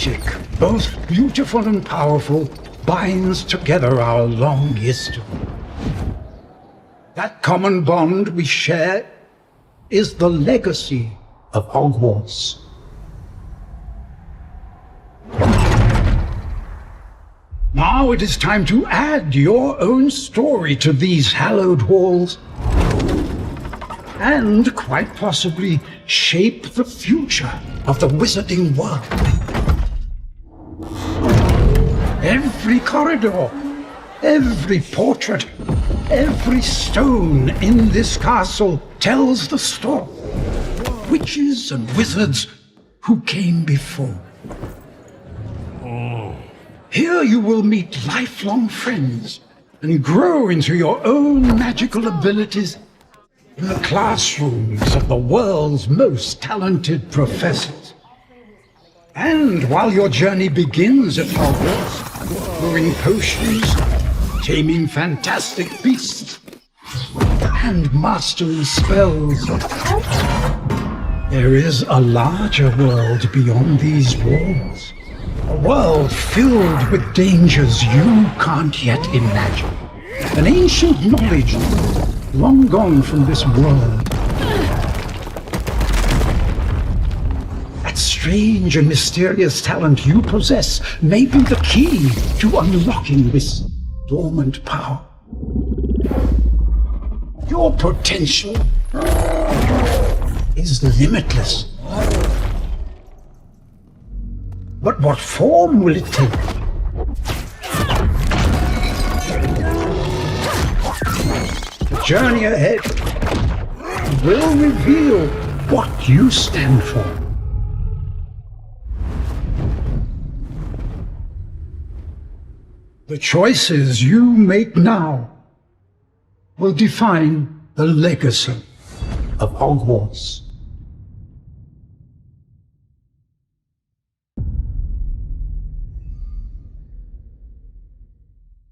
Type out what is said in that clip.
magic, both beautiful and powerful, binds together our long history. That common bond we share is the legacy of Hogwarts. Now it is time to add your own story to these hallowed halls, and quite possibly shape the future of the wizarding world. Every corridor, every portrait, every stone in this castle tells the story. Witches and wizards who came before. Here you will meet lifelong friends and grow into your own magical abilities in the classrooms of the world's most talented professors. And while your journey begins at Hogwarts, brewing potions, taming fantastic beasts, and mastering spells, there is a larger world beyond these walls. A world filled with dangers you can't yet imagine. An ancient knowledge long gone from this world. That strange and mysterious talent you possess may be the key to unlocking this dormant power. Your potential is limitless. But what form will it take? The journey ahead will reveal what you stand for. The choices you make now will define the legacy of Hogwarts.